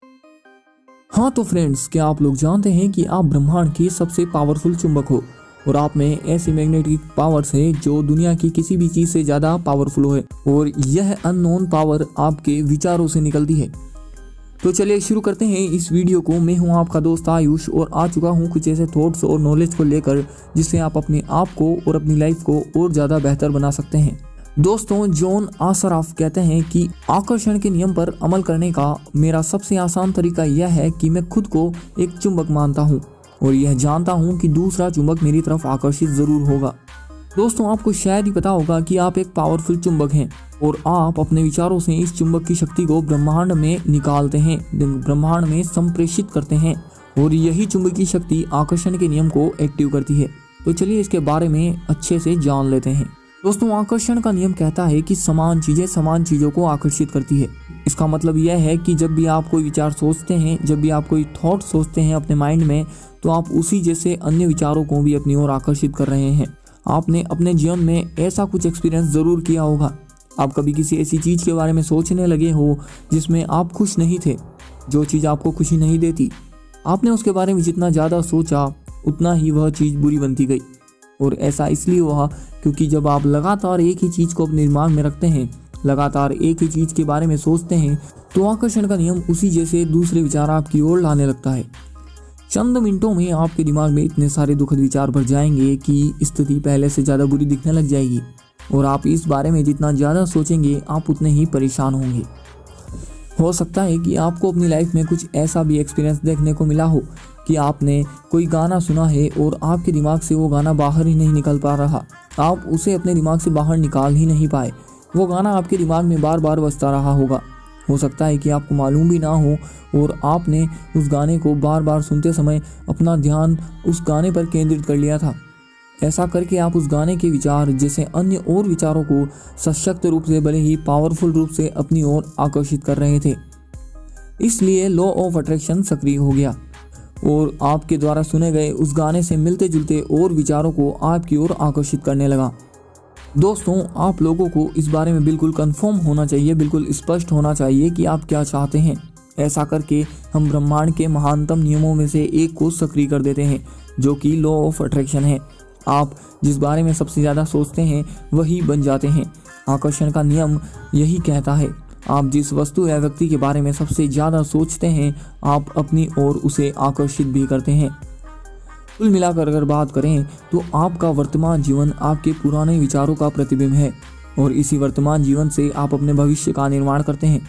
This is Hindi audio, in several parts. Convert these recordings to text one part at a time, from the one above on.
हाँ तो फ्रेंड्स, क्या आप लोग जानते हैं कि आप ब्रह्मांड के सबसे पावरफुल चुंबक हो और आप में ऐसी मैग्नेटिक पावर्स है जो दुनिया की किसी भी चीज से ज्यादा पावरफुल है और यह अननोन पावर आपके विचारों से निकलती है। तो चलिए शुरू करते हैं इस वीडियो को। मैं हूं आपका दोस्त आयुष और आ चुका हूं कुछ ऐसे थॉट्स और नॉलेज को लेकर जिससे आप अपने आप को और अपनी लाइफ को और ज्यादा बेहतर बना सकते हैं। दोस्तों, जॉन आसराफ कहते हैं कि आकर्षण के नियम पर अमल करने का मेरा सबसे आसान तरीका यह है कि मैं खुद को एक चुंबक मानता हूँ और यह जानता हूँ कि दूसरा चुंबक मेरी तरफ आकर्षित जरूर होगा। दोस्तों, आपको शायद ही पता होगा कि आप एक पावरफुल चुंबक हैं और आप अपने विचारों से इस चुंबक की शक्ति को ब्रह्मांड में निकालते हैं, ब्रह्मांड में संप्रेषित करते हैं और यही चुंबकीय शक्ति आकर्षण के नियम को एक्टिव करती है। तो चलिए इसके बारे में अच्छे से जान लेते हैं। दोस्तों, आकर्षण का नियम कहता है कि समान चीजें समान चीजों को आकर्षित करती है। इसका मतलब यह है कि जब भी आप कोई विचार सोचते हैं, जब भी आप कोई थॉट सोचते हैं अपने माइंड में, तो आप उसी जैसे अन्य विचारों को भी अपनी ओर आकर्षित कर रहे हैं। आपने अपने जीवन में ऐसा कुछ एक्सपीरियंस जरूर किया होगा। आप कभी किसी ऐसी चीज के बारे में सोचने लगे हो जिसमें आप खुश नहीं थे, जो चीज आपको खुशी नहीं देती। आपने उसके बारे में जितना ज्यादा सोचा उतना ही वह चीज बुरी बनती गई और ऐसा इसलिए हुआ क्योंकि जब आप लगातार एक ही चीज को अपने दिमाग में रखते हैं, लगातार एक ही चीज के बारे में सोचते हैं, तो आकर्षण का नियम उसी जैसे दूसरे विचार आपकी ओर लाने लगता है। चंद मिनटों में आपके दिमाग में इतने सारे दुखद विचार भर जाएंगे कि स्थिति पहले से ज्यादा बुरी दिखने लग जाएगी और आप इस बारे में जितना ज्यादा सोचेंगे आप उतने ही परेशान होंगे। हो सकता है कि आपको अपनी लाइफ में कुछ ऐसा भी एक्सपीरियंस देखने को मिला हो कि आपने कोई गाना सुना है और आपके दिमाग से वो गाना बाहर ही नहीं निकल पा रहा, आप उसे अपने दिमाग से बाहर निकाल ही नहीं पाए। वो गाना आपके दिमाग में बार बार बजता रहा होगा। हो सकता है कि आपको मालूम भी ना हो और आपने उस गाने को बार बार सुनते समय अपना ध्यान उस गाने पर केंद्रित कर लिया था। ऐसा करके आप उस गाने के विचार जैसे अन्य और विचारों को सशक्त रूप से, भले ही पावरफुल रूप से अपनी ओर आकर्षित कर रहे थे। इसलिए लॉ ऑफ अट्रैक्शन सक्रिय हो गया और आपके द्वारा सुने गए उस गाने से मिलते जुलते और विचारों को आपकी ओर आकर्षित करने लगा। दोस्तों, आप लोगों को इस बारे में बिल्कुल कंफर्म होना चाहिए, बिल्कुल स्पष्ट होना चाहिए कि आप क्या चाहते हैं। ऐसा करके हम ब्रह्मांड के महानतम नियमों में से एक को सक्रिय कर देते हैं, जो कि लॉ ऑफ अट्रैक्शन है। आप जिस बारे में सबसे ज़्यादा सोचते हैं वही बन जाते हैं। आकर्षण का नियम यही कहता है, आप जिस वस्तु या व्यक्ति के बारे में सबसे ज़्यादा सोचते हैं आप अपनी ओर उसे आकर्षित भी करते हैं। कुल मिलाकर अगर बात करें तो आपका वर्तमान जीवन आपके पुराने विचारों का प्रतिबिंब है और इसी वर्तमान जीवन से आप अपने भविष्य का निर्माण करते हैं।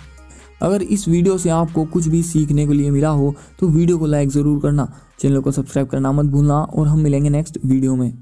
अगर इस वीडियो से आपको कुछ भी सीखने के लिए मिला हो तो वीडियो को लाइक ज़रूर करना, चैनल को सब्सक्राइब करना मत भूलना और हम मिलेंगे नेक्स्ट वीडियो में।